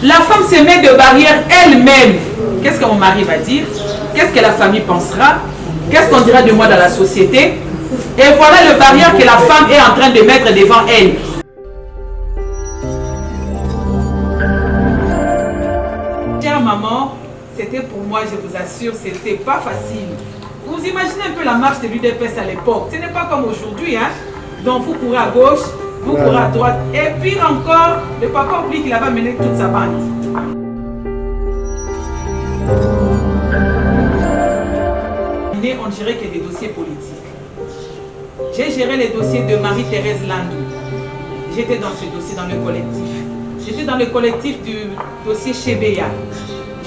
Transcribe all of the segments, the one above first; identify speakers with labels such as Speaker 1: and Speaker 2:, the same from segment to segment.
Speaker 1: La femme se met de barrières elle-même. Qu'est-ce que mon mari va dire? Qu'est-ce que la famille pensera? Qu'est-ce qu'on dira de moi dans la société? Et voilà le barrière que la femme est en train de mettre devant elle. Chère maman, c'était pour moi, je vous assure, c'était pas facile. Vous imaginez un peu la marche de l'UDPS à l'époque. Ce n'est pas comme aujourd'hui, hein? Donc vous courez à gauche, vous courez à droite. Et pire encore, le papa oublie qu'il avait mené toute sa bande. On ne gérait que des dossiers politiques. J'ai géré les dossiers de Marie-Thérèse Landou. J'étais dans ce dossier, dans le collectif. J'étais dans le collectif du dossier Chebeya.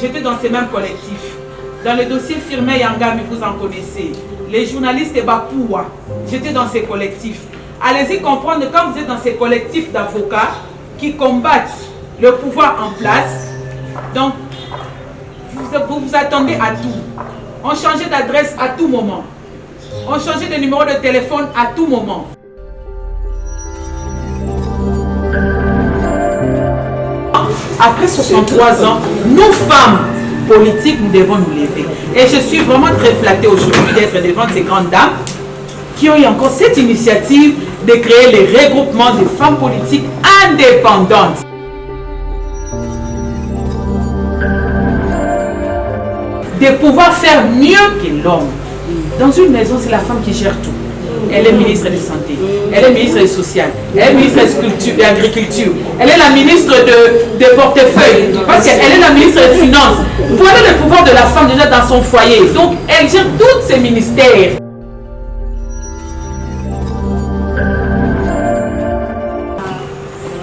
Speaker 1: J'étais dans ces mêmes collectifs. Dans le dossier Firmé Yangami, vous en connaissez. Les journalistes et Bapoua. J'étais dans ces collectifs. Allez-y comprendre que quand vous êtes dans ces collectifs d'avocats qui combattent le pouvoir en place, donc vous vous attendez à tout. On changeait d'adresse à tout moment. On changeait de numéro de téléphone à tout moment. Après 63 ans, nous femmes politiques, nous devons nous lever. Et je suis vraiment très flattée aujourd'hui d'être devant ces grandes dames qui ont eu encore cette initiative de créer les regroupements de femmes politiques indépendantes. De pouvoir faire mieux que l'homme. Dans une maison, c'est la femme qui gère tout. Elle est ministre de Santé, elle est ministre du Social, elle est ministre de l'Agriculture, elle est la ministre de Portefeuille, parce qu'elle est la ministre des Finances. Voilà le pouvoir de la femme déjà dans son foyer. Donc, elle gère tous ces ministères.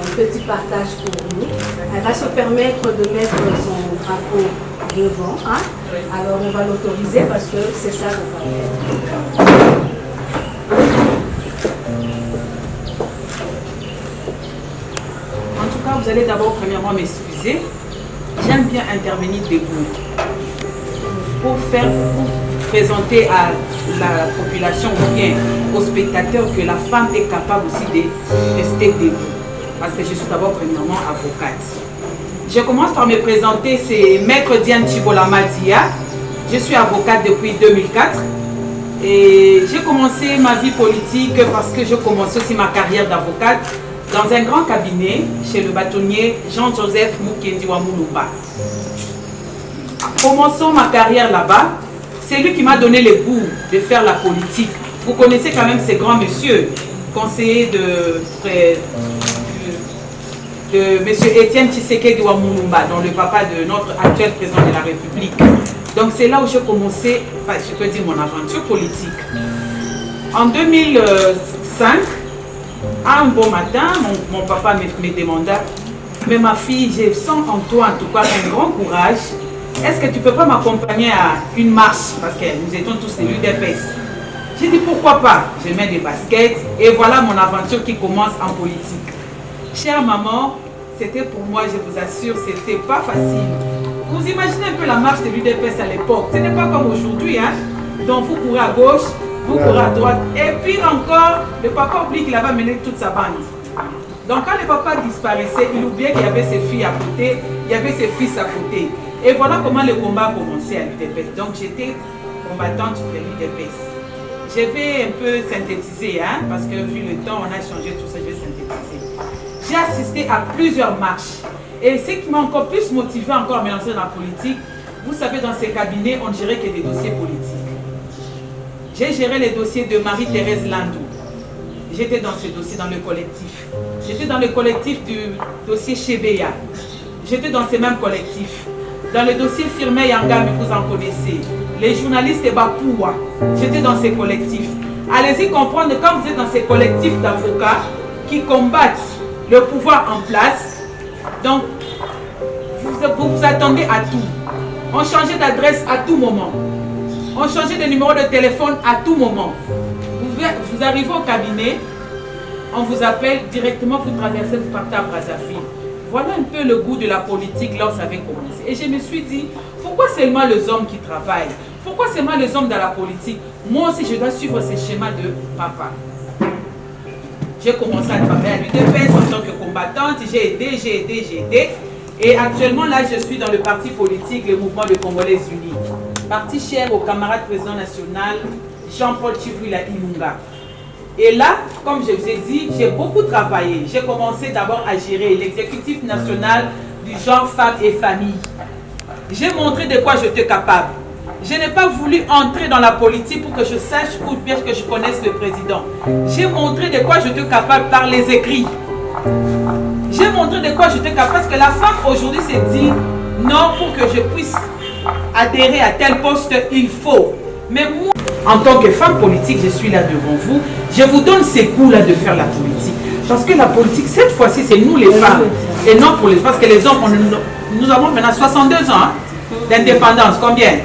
Speaker 2: Un petit partage pour nous. Elle va se permettre de mettre son drapeau devant. Hein? Alors on va l'autoriser parce que c'est ça qu'on va faire.
Speaker 1: En tout cas, vous allez d'abord premièrement m'excuser. J'aime bien intervenir debout pour présenter à la population ou bien aux spectateurs que la femme est capable aussi de rester debout. Parce que je suis d'abord premièrement avocate. Je commence par me présenter, c'est Maître Diane Chibolama Dia. Je suis avocate depuis 2004 et j'ai commencé ma vie politique parce que je commençais aussi ma carrière d'avocate dans un grand cabinet chez le bâtonnier Jean-Joseph Mukendi Wamulumba. Commençons ma carrière là-bas. C'est lui qui m'a donné le goût de faire la politique. Vous connaissez quand même ces grands messieurs, conseillers de M. Étienne Tshisekedi Wamulumba, dont le papa de notre actuel président de la République. Donc c'est là où j'ai commencé, enfin, je peux dire, mon aventure politique. En 2005, un bon matin, mon papa me demanda, mais ma fille, je sens en toi en tout cas un grand courage. Est-ce que tu ne peux pas m'accompagner à une marche? Parce que nous étions tous des l'UDPS. J'ai dit pourquoi pas. Je mets des baskets et voilà mon aventure qui commence en politique. Chère maman, c'était pour moi, je vous assure, c'était pas facile. Vous imaginez un peu la marche de l'UDPS à l'époque. Ce n'est pas comme aujourd'hui, hein? Donc vous courez à gauche, vous courez à droite. Et pire encore, le papa oublie qu'il avait mené toute sa bande. Donc quand le papa disparaissait, il oubliait qu'il y avait ses filles à côté, il y avait ses fils à côté. Et voilà comment le combat a commencé à l'UDPS. Donc j'étais combattante de l'UDPS. Je vais un peu synthétiser, hein, parce que vu le temps, on a changé tout ça, je vais synthétiser. J'ai assisté à plusieurs marches. Et ce qui m'a encore plus motivé encore à me lancer dans la politique, vous savez, dans ces cabinets, on ne gérait que des dossiers politiques. J'ai géré les dossiers de Marie-Thérèse Landou. J'étais dans ce dossier, dans le collectif. J'étais dans le collectif du dossier Chebeya. J'étais dans ces mêmes collectifs. Dans le dossier Firmé Yangami, vous en connaissez. Les journalistes et Bapoua. J'étais dans ces collectifs. Allez-y comprendre que quand vous êtes dans ces collectifs d'avocats qui combattent le pouvoir en place, donc vous vous attendez à tout. On changeait d'adresse à tout moment. On changeait de numéro de téléphone à tout moment. Vous arrivez au cabinet, on vous appelle directement, vous traversez, vous partez à Brazzaville. Voilà un peu le goût de la politique là où ça avait commencé. Et je me suis dit, pourquoi seulement les hommes qui travaillent? Pourquoi seulement les hommes dans la politique? Moi aussi, je dois suivre ces schémas de papa. J'ai commencé à travailler à l'UDPS en tant que combattante. J'ai aidé. Et actuellement, là, je suis dans le parti politique, le mouvement de Congolais Unis. Parti cher au camarade président national, Jean-Paul Chivwila Ilunga. Et là, comme je vous ai dit, j'ai beaucoup travaillé. J'ai commencé d'abord à gérer l'exécutif national du genre femmes et famille. J'ai montré de quoi j'étais capable. Je n'ai pas voulu entrer dans la politique pour que je sache ou bien que je connaisse le président. J'ai montré de quoi j'étais capable par les écrits. J'ai montré de quoi j'étais capable parce que la femme aujourd'hui s'est dit non, pour que je puisse adhérer à tel poste, il faut. Mais moi, en tant que femme politique, je suis là devant vous. Je vous donne ces coups-là de faire la politique. Parce que la politique, cette fois-ci, c'est nous les femmes. Et non pour les femmes. Parce que les hommes, nous avons maintenant 62 ans hein, d'indépendance. Combien?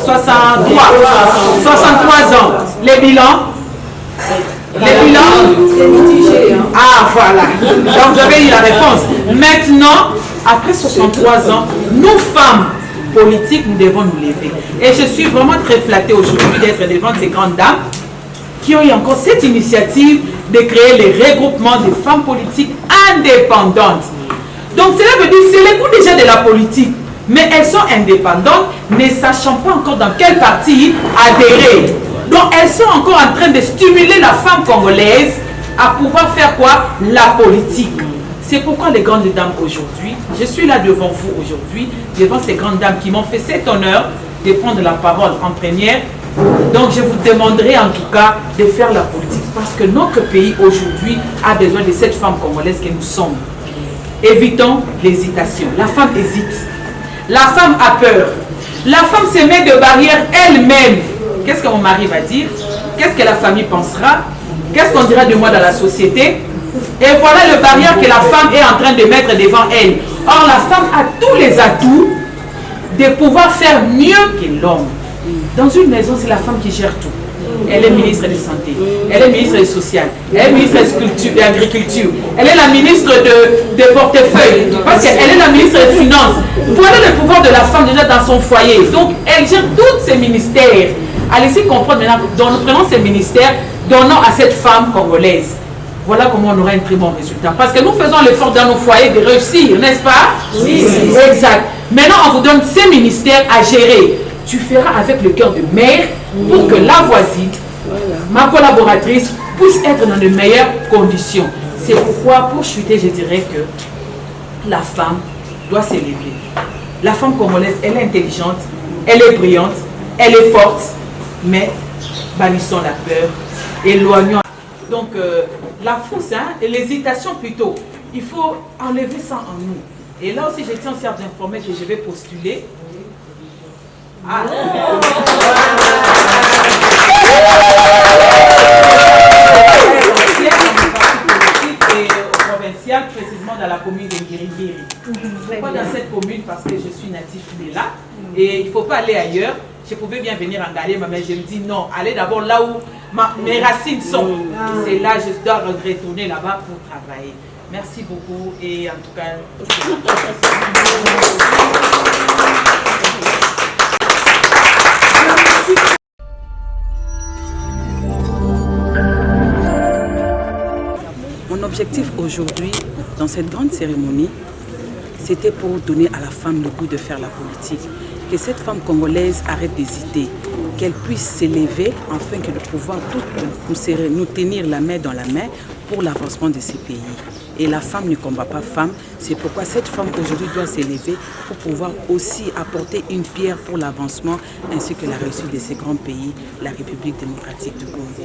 Speaker 1: 63 ans. Les bilans? Les bilans?
Speaker 2: C'est mitigé. Hein.
Speaker 1: Ah, voilà. Donc, j'avais eu la réponse. Maintenant, après 63 ans, nous, femmes politiques, nous devons nous lever. Et je suis vraiment très flattée aujourd'hui d'être devant ces grandes dames qui ont eu encore cette initiative de créer les regroupements des femmes politiques indépendantes. Donc, cela veut dire que c'est le goût déjà de la politique. Mais elles sont indépendantes, ne sachant pas encore dans quel parti adhérer. Donc, elles sont encore en train de stimuler la femme congolaise à pouvoir faire quoi? La politique. C'est pourquoi les grandes dames aujourd'hui, je suis là devant vous aujourd'hui, devant ces grandes dames qui m'ont fait cet honneur de prendre la parole en première. Donc, je vous demanderai en tout cas de faire la politique parce que notre pays aujourd'hui a besoin de cette femme congolaise que nous sommes. Évitons l'hésitation. La femme hésite. La femme a peur. La femme se met de barrières elle-même. Qu'est-ce que mon mari va dire? Qu'est-ce que la famille pensera? Qu'est-ce qu'on dira de moi dans la société? Et voilà le barrière que la femme est en train de mettre devant elle. Or, la femme a tous les atouts de pouvoir faire mieux que l'homme. Dans une maison, c'est la femme qui gère tout. Elle est ministre de Santé, elle est ministre du Social, elle est ministre de l'Agriculture, elle est la ministre de Portefeuille, parce qu'elle est la ministre des Finances. Voilà le pouvoir de la femme déjà dans son foyer. Donc, elle gère tous ces ministères. Allez-y comprendre maintenant, nous prenons ces ministères, donnons à cette femme congolaise. Voilà comment on aura un très bon résultat. Parce que nous faisons l'effort dans nos foyers de réussir, n'est-ce pas? Oui. Exact. Maintenant, on vous donne ces ministères à gérer. Tu feras avec le cœur de mère pour que la voisine, ma collaboratrice, puisse être dans de meilleures conditions. C'est pourquoi, pour chuter, je dirais que la femme doit s'élever. La femme congolaise, elle est intelligente, elle est brillante, elle est forte, mais bannissons la peur, éloignons. Donc, la fausse, hein, et l'hésitation plutôt, il faut enlever ça en nous. Et là aussi, je tiens aussi à vous informer que je vais postuler. Ah. Provincial, précisément dans la commune de Ngiri-Ngiri. Pourquoi dans cette commune? Parce que je suis natif de là et il ne faut pas aller ailleurs. Je pouvais bien venir en Galère, mais je me dis non, allez d'abord là où mes racines sont. C'est là que je dois retourner là-bas pour travailler. Merci beaucoup et en tout cas...
Speaker 3: Mon objectif aujourd'hui, dans cette grande cérémonie, c'était pour donner à la femme le goût de faire la politique. Que cette femme congolaise arrête d'hésiter, qu'elle puisse s'élever afin que de pouvoir nous tenir la main dans la main pour l'avancement de ces pays. Et la femme ne combat pas femme, c'est pourquoi cette femme aujourd'hui doit s'élever pour pouvoir aussi apporter une pierre pour l'avancement ainsi que la réussite de ces grands pays, la République démocratique du Congo.